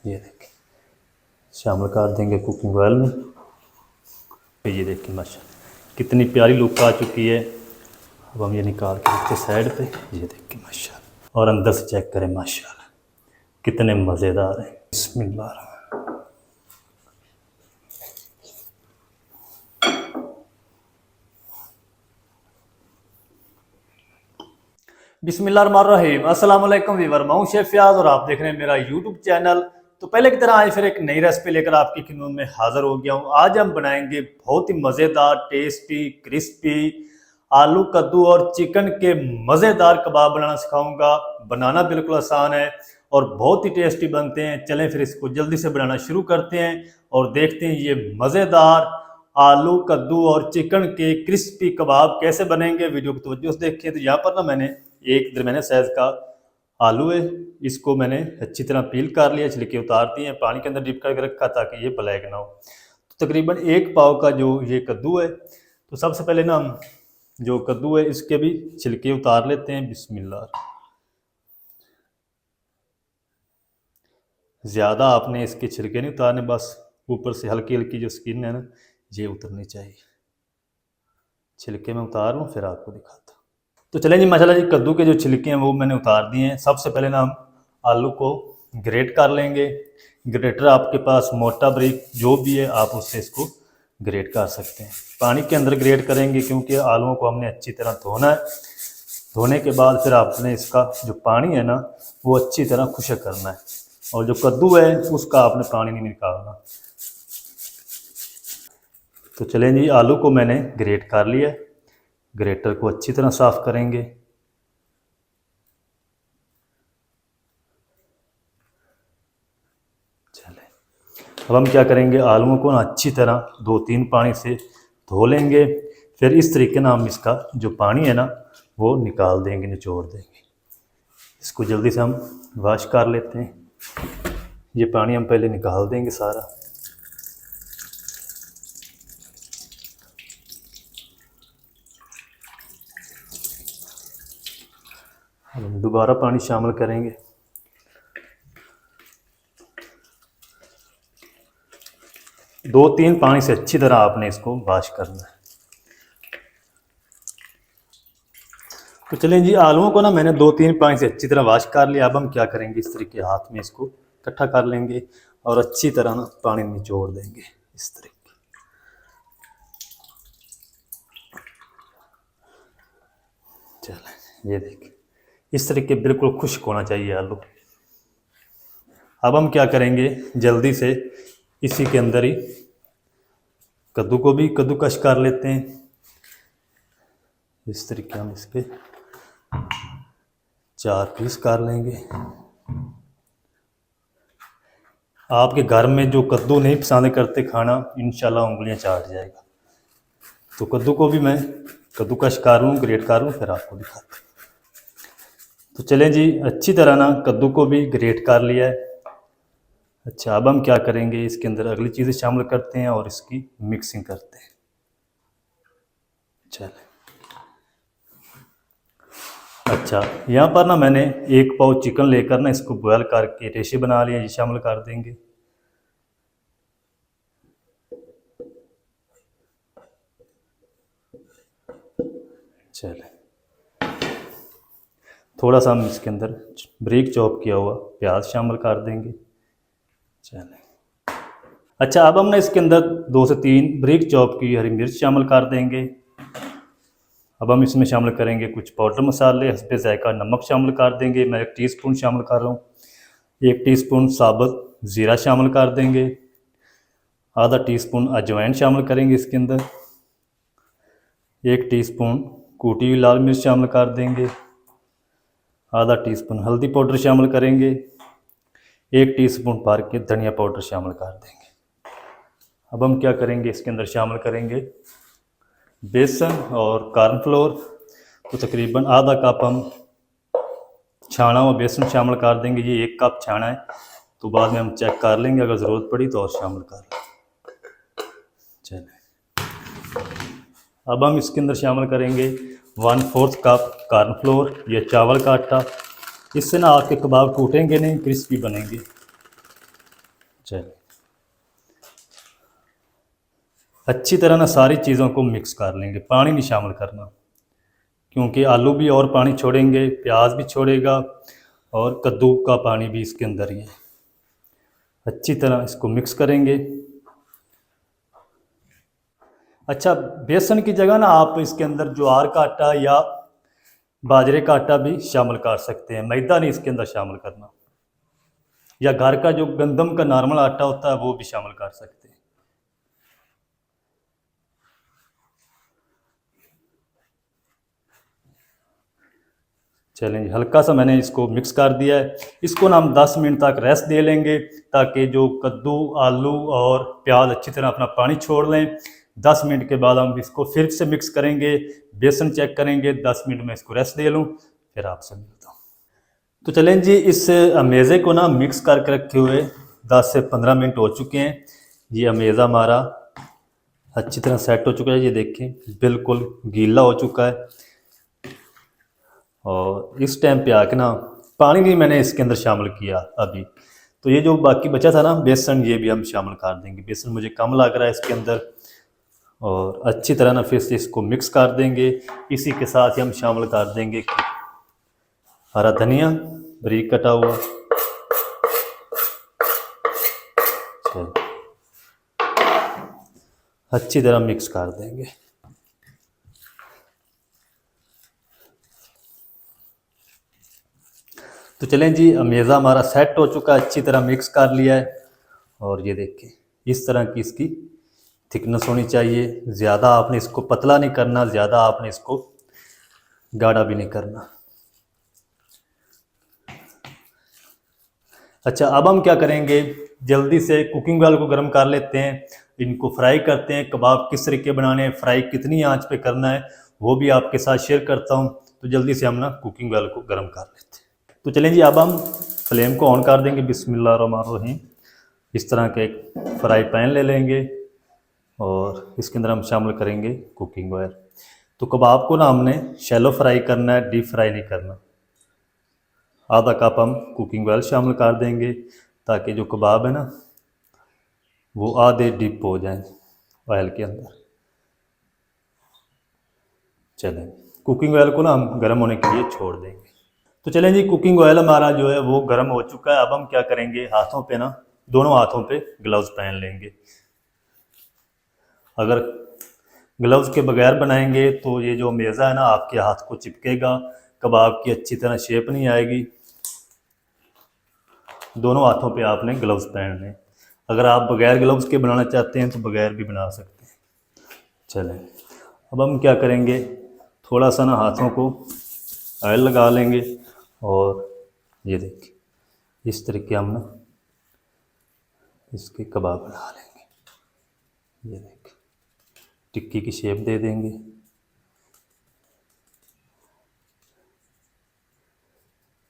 ये देखिए शामिल कर देंगे कुकिंग ऑयल में। ये देखिए माशाल्लाह कितनी प्यारी लुक आ चुकी है। अब हम ये निकाल के रखते साइड पे। ये देखिए माशाल्लाह, और अंदर से चेक करें माशाल्लाह कितने मज़ेदार हैं। बिस्मिल्लाह। बिस्मिल्लाहिर्रहमानिर्रहीम। अस्सलाम वालेकुम वीवर, मैं हूं शेफ फयाज और आप देख रहे हैं मेरा यूट्यूब चैनल। तो पहले की तरह आज फिर एक नई रेसिपी लेकर आपकी खिदमत में हाजिर हो गया हूं। आज हम बनाएंगे बहुत ही मज़ेदार, टेस्टी, क्रिस्पी आलू कद्दू और चिकन के मज़ेदार कबाब बनाना सिखाऊंगा। बनाना बिल्कुल आसान है और बहुत ही टेस्टी बनते हैं। चलें फिर इसको जल्दी से बनाना शुरू करते हैं और देखते हैं ये मज़ेदार आलू कद्दू और चिकन के क्रिस्पी कबाब कैसे बनेंगे। वीडियो को तवज्जो से देखें। तो यहाँ पर ना मैंने एक दरमियाने साइज़ का आलू है, इसको मैंने अच्छी तरह पील कर लिया, छिलके उतार दिए, पानी के अंदर डिप करके रखा ताकि ये ब्लैक ना हो। तो तकरीबन 1 पाव का जो ये कद्दू है, तो सबसे पहले ना हम जो कद्दू है इसके भी छिलके उतार लेते हैं। बिस्मिल्लाह। ज़्यादा आपने इसके छिलके नहीं उतारने, बस ऊपर से हल्की हल्की जो स्किन है ना ये उतरनी चाहिए। छिलके मैं उतार लूँ फिर आपको दिखाता हूँ। तो चलें जी माशाल्लाह जी कद्दू के जो छिलके हैं वो मैंने उतार दिए हैं। सबसे पहले ना हम आलू को ग्रेट कर लेंगे। ग्रेटर आपके पास मोटा ब्रिक जो भी है आप उससे इसको ग्रेट कर सकते हैं। पानी के अंदर ग्रेट करेंगे क्योंकि आलूओं को हमने अच्छी तरह धोना है। धोने के बाद फिर आपने इसका जो पानी है ना वो अच्छी तरह खुश्क करना है, और जो कद्दू है उसका आपने पानी नहीं निकालना। तो चलें जी आलू को मैंने ग्रेट कर लिया। ग्रेटर को अच्छी तरह साफ़ करेंगे। चलें अब हम क्या करेंगे, आलूओं को ना अच्छी तरह 2-3 पानी से धो लेंगे। फिर इस तरीके ना हम इसका जो पानी है ना वो निकाल देंगे, निचोड़ देंगे। इसको जल्दी से हम वॉश कर लेते हैं। ये पानी हम पहले निकाल देंगे सारा। अब हम दोबारा पानी शामिल करेंगे। दो तीन पानी से अच्छी तरह आपने इसको वॉश करना है। तो चलें जी आलूओं को ना मैंने 2-3 पानी से अच्छी तरह वॉश कर लिया। अब हम क्या करेंगे, इस तरीके हाथ में इसको इकट्ठा कर लेंगे और अच्छी तरह ना पानी निचोड़ देंगे इस तरीके। चलें ये देखिए इस तरीके बिल्कुल खुश्क होना चाहिए आलू। अब हम क्या करेंगे, जल्दी से इसी के अंदर ही कद्दू को भी कद्दूकश कर लेते हैं। इस तरीके हम इसके 4 पीस कर लेंगे। आपके घर में जो कद्दू नहीं पसंद करते खाना, इंशाल्लाह उंगलियां चाट जाएगा। तो कद्दू को भी मैं कद्दूकश कर लूँ, ग्रेट कर लूँ, फिर आपको दिखाता हूँ। तो चलें जी अच्छी तरह ना कद्दू को भी ग्रेट कर लिया है। अच्छा अब हम क्या करेंगे, इसके अंदर अगली चीज़ें शामिल करते हैं और इसकी मिक्सिंग करते हैं। चलें अच्छा यहाँ पर ना मैंने 1 पाव चिकन लेकर ना इसको बॉयल करके रेशे बना लिया, ये शामिल कर देंगे। चलें थोड़ा सा हम इसके अंदर ब्रीक चॉप किया हुआ प्याज शामिल कर देंगे। चलें अच्छा अब हम ना इसके अंदर 2 से 3 ब्रीक चॉप की हरी मिर्च शामिल कर देंगे। अब हम इसमें शामिल करेंगे कुछ पाउडर मसाले, हस्बे ज़ायका नमक शामिल कर देंगे। मैं 1 टीस्पून शामिल कर रहा हूँ। 1 टीस्पून साबुत ज़ीरा शामिल कर देंगे। आधा टीस्पून अजवाइन शामिल करेंगे इसके अंदर। 1 टीस्पून कूटी हुई लाल मिर्च शामिल कर देंगे। आधा टीस्पून हल्दी पाउडर शामिल करेंगे। 1 टीस्पून भर के धनिया पाउडर शामिल कर देंगे। अब हम क्या करेंगे, इसके अंदर शामिल करेंगे बेसन और कॉर्नफ्लोर। तो तकरीबन आधा कप हम छाना हुआ बेसन शामिल कर देंगे। ये 1 कप छाना है, तो बाद में हम चेक कर लेंगे, अगर ज़रूरत पड़ी तो और शामिल कर लेंगे। चलें अब हम इसके अंदर शामिल करेंगे 1/4 कप कॉर्नफ्लोर, या चावल का आटा। इससे ना आपके कबाब टूटेंगे नहीं, क्रिस्पी बनेंगे। चलिए अच्छी तरह ना सारी चीज़ों को मिक्स कर लेंगे, पानी नहीं शामिल करना, क्योंकि आलू भी और पानी छोड़ेंगे, प्याज भी छोड़ेगा और कद्दू का पानी भी इसके अंदर ही है। अच्छी तरह इसको मिक्स करेंगे। अच्छा, बेसन की जगह ना आप इसके अंदर ज्वार का आटा या बाजरे का आटा भी शामिल कर सकते हैं, मैदा नहीं इसके अंदर शामिल करना, या घर का जो गंदम का नॉर्मल आटा होता है वो भी शामिल कर सकते हैं। चलेंगे, हल्का सा मैंने इसको मिक्स कर दिया है। इसको ना हम 10 मिनट तक रेस्ट दे लेंगे, ताकि जो कद्दू, आलू और प्याज अच्छी तरह अपना पानी छोड़ लें। 10 मिनट के बाद हम इसको फिर से मिक्स करेंगे, बेसन चेक करेंगे। 10 मिनट में इसको रेस्ट दे लूँ, फिर आपसे मिलता हूँ। तो चलें जी, इस अमेज़े को ना मिक्स करके रखे हुए 10 से 15 मिनट हो चुके हैं। ये अमेज़ा हमारा अच्छी तरह सेट हो चुका है, ये देखें बिल्कुल गीला हो चुका है। और इस टाइम पे आके ना पानी भी मैंने इसके अंदर शामिल किया अभी, तो ये जो बाकी बचा था ना बेसन, ये भी हम शामिल कर देंगे। बेसन मुझे कम लग रहा है इसके अंदर, और अच्छी तरह ना फिर से इसको मिक्स कर देंगे। इसी के साथ ही हम शामिल कर देंगे हरा धनिया बारीक कटा हुआ। अच्छी तरह मिक्स कर देंगे। तो चलें जी, अमेज़ा हमारा सेट हो चुका है, अच्छी तरह मिक्स कर लिया है। और ये देखिए इस तरह की इसकी थिकनेस होनी चाहिए। ज़्यादा आपने इसको पतला नहीं करना, ज़्यादा आपने इसको गाढ़ा भी नहीं करना। अच्छा, अब हम क्या करेंगे, जल्दी से कुकिंग ऑयल को गर्म कर लेते हैं, इनको फ्राई करते हैं। कबाब किस तरीके बनाने हैं, फ्राई कितनी आंच पे करना है, वो भी आपके साथ शेयर करता हूँ। तो जल्दी से हम ना कुकिंग ऑयल को गर्म कर लेते हैं। तो चलें जी, अब हम फ्लेम को ऑन कर देंगे। बिस्मिल्लाहिर्रहमानिर्रहीम। इस तरह का एक फ्राई पैन ले लेंगे और इसके अंदर हम शामिल करेंगे कुकिंग ऑयल। तो कबाब को ना हमने शैलो फ्राई करना है, डीप फ्राई नहीं करना। आधा कप हम कुकिंग ऑयल शामिल कर देंगे, ताकि जो कबाब है ना वो आधे डिप हो जाएं ऑयल के अंदर। चलें, कुकिंग ऑयल को ना हम गर्म होने के लिए छोड़ देंगे। तो चलें जी, कुकिंग ऑयल हमारा जो है वो गर्म हो चुका है। अब हम क्या करेंगे, हाथों पे ना, दोनों हाथों पे ग्लव्स पहन लेंगे। अगर ग्लव्स के बगैर बनाएंगे तो ये जो मेज़ा है ना आपके हाथ को चिपकेगा, कबाब की अच्छी तरह शेप नहीं आएगी। दोनों हाथों पे आपने ग्लव्स पहनने। अगर आप बगैर ग्लव्स के बनाना चाहते हैं तो बगैर भी बना सकते हैं। चलें, अब हम क्या करेंगे, थोड़ा सा ना हाथों को ऑयल लगा लेंगे और ये देखिए इस तरीके हम ना इसके कबाब बना लेंगे। ये देखिए टिक्की की शेप दे देंगे।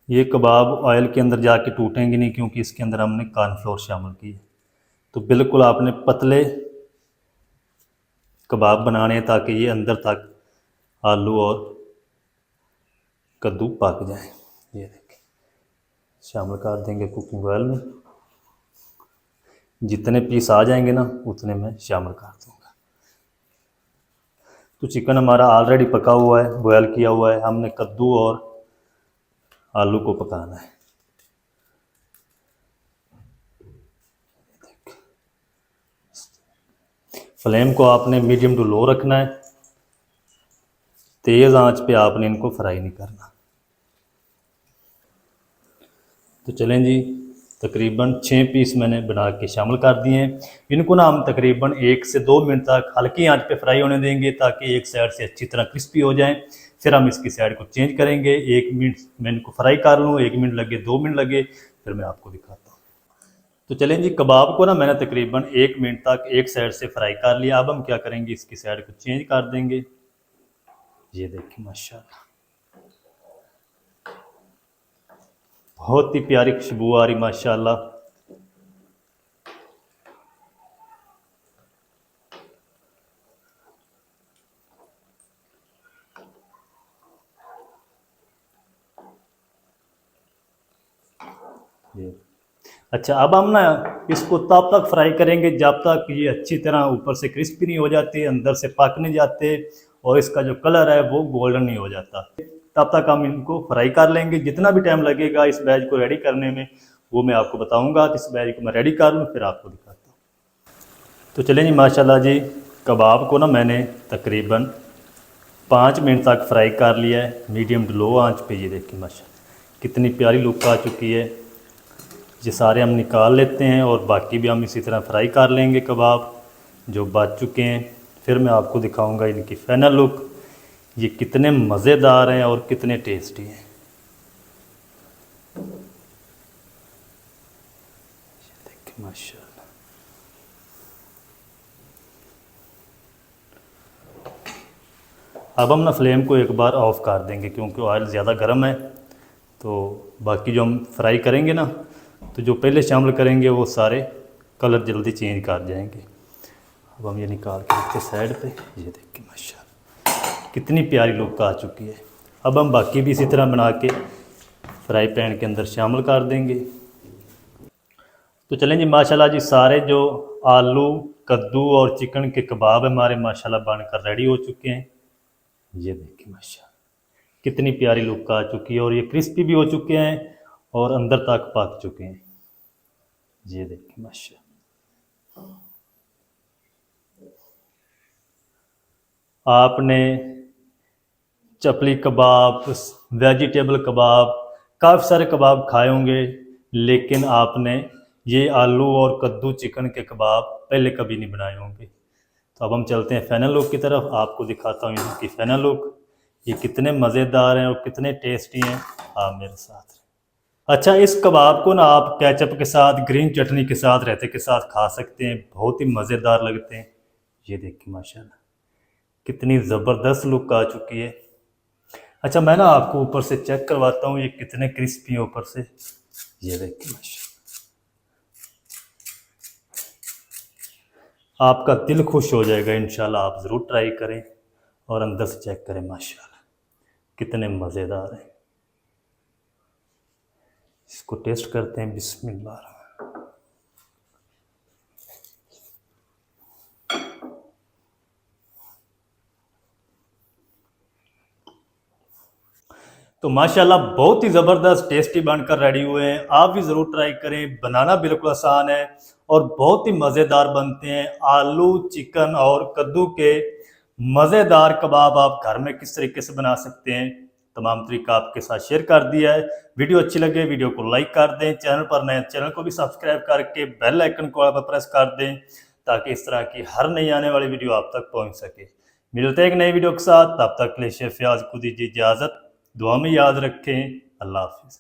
ये कबाब ऑयल के अंदर जाके टूटेंगे नहीं, क्योंकि इसके अंदर हमने कॉर्नफ्लोर शामिल की है। तो बिल्कुल आपने पतले कबाब बनाने हैं, ताकि ये अंदर तक आलू और कद्दू पक जाए। ये देखिए शामिल कर देंगे कुकिंग ऑयल में। जितने पीस आ जाएंगे ना उतने में शामिल कर दूंगा। तो चिकन हमारा ऑलरेडी पका हुआ है, बॉयल किया हुआ है। हमने कद्दू और आलू को पकाना है। फ्लेम को आपने मीडियम टू लो रखना है, तेज़ आंच पे आपने इनको फ्राई नहीं करना। तो चलें जी, तकरीबन 6 पीस मैंने बना के शामिल कर दिए हैं। इनको ना हम तकरीबन 1 से 2 मिनट तक हल्की आंच पे फ्राई होने देंगे, ताकि एक साइड से अच्छी तरह क्रिस्पी हो जाएं। फिर हम इसकी साइड को चेंज करेंगे। 1 मिनट मैं इनको फ्राई कर लूँ, 1 मिनट लगे, 2 मिनट लगे, फिर मैं आपको दिखाता हूँ। तो चलें जी, कबाब को ना मैंने तकरीबन 1 मिनट तक एक साइड से फ्राई कर लिया। अब हम क्या करेंगे, इसकी साइड को चेंज कर देंगे। ये देखिए माशाल्लाह बहुत ही प्यारी खुशबू आ रही माशाल्लाह। ये अच्छा, अब हम ना इसको तब तक फ्राई करेंगे जब तक ये अच्छी तरह ऊपर से क्रिस्पी नहीं हो जाती, अंदर से पक नहीं जाते और इसका जो कलर है वो गोल्डन नहीं हो जाता। तब तक हम इनको फ्राई कर लेंगे। जितना भी टाइम लगेगा इस बैच को रेडी करने में वो मैं आपको बताऊंगा। तो इस बैच को मैं रेडी कर लूँ फिर आपको दिखाता हूँ। तो चलें जी, माशाल्लाह जी, कबाब को ना मैंने तकरीबन 5 मिनट तक फ्राई कर लिया है मीडियम टू लो आंच पे। ये देखिए माशाल्लाह कितनी प्यारी लुक आ चुकी है। ये सारे हम निकाल लेते हैं और बाकी भी हम इसी तरह फ्राई कर लेंगे कबाब जो बच चुके हैं। फिर मैं आपको दिखाऊंगा इनकी फाइनल लुक, ये कितने मज़ेदार हैं और कितने टेस्टी हैं। देखिए माशाल्लाह। अब हम ना फ्लेम को एक बार ऑफ़ कर देंगे क्योंकि ऑयल ज़्यादा गर्म है। तो बाकी जो हम फ्राई करेंगे ना, तो जो पहले शामिल करेंगे वो सारे कलर जल्दी चेंज कर जाएंगे। अब हम ये निकाल के रखते साइड पे। ये देखिए माशाल्लाह कितनी प्यारी लुक आ चुकी है। अब हम बाकी भी इसी तरह बना के फ्राई पैन के अंदर शामिल कर देंगे। तो चलें जी, माशाल्लाह जी, सारे जो आलू, कद्दू और चिकन के कबाब हमारे माशाल्लाह बनकर रेडी हो चुके हैं। ये देखिए माशाल्लाह कितनी प्यारी लुक आ चुकी है और ये क्रिस्पी भी हो चुके हैं और अंदर तक पक चुके हैं। ये देखिए माशाल्लाह। आपने चपली कबाब, वेजिटेबल कबाब, काफ़ी सारे कबाब खाए होंगे, लेकिन आपने ये आलू और कद्दू चिकन के कबाब पहले कभी नहीं बनाए होंगे। तो अब हम चलते हैं फाइनल लुक की तरफ। आपको दिखाता हूँ इनकी फाइनल लुक, ये कितने मज़ेदार हैं और कितने टेस्टी हैं। आप मेरे साथ। अच्छा, इस कबाब को ना आप केचप के साथ, ग्रीन चटनी के साथ, रायते के साथ खा सकते हैं, बहुत ही मज़ेदार लगते हैं। ये देखिए माशाल्लाह कितनी ज़बरदस्त लुक आ चुकी है। अच्छा, मैं ना आपको ऊपर से चेक करवाता हूँ ये कितने क्रिस्पी हैं ऊपर से। ये देखिए माशाल्लाह आपका दिल खुश हो जाएगा इंशाल्लाह। आप ज़रूर ट्राई करें और अंदर से चेक करें माशाल्लाह कितने मज़ेदार हैं। इसको टेस्ट करते हैं। बिस्मिल्लाह। तो माशाल्लाह बहुत ही ज़बरदस्त टेस्टी बनकर रेडी हुए हैं। आप भी ज़रूर ट्राई करें। बनाना बिल्कुल आसान है और बहुत ही मज़ेदार बनते हैं। आलू, चिकन और कद्दू के मज़ेदार कबाब आप घर में किस तरीके से बना सकते हैं, तमाम तरीका आपके साथ शेयर कर दिया है। वीडियो अच्छी लगे वीडियो को लाइक कर दें, चैनल पर नए चैनल को भी सब्सक्राइब करके बेल आइकन को पर प्रेस कर दें ताकि इस तरह की हर नई आने वाली वीडियो आप तक पहुँच सके। मिलते हैं एक नई वीडियो के साथ, तब तक के लिए शेफ याज को दीजिए इजाज़त। दुआ में याद रखें। अल्लाह हाफिज़।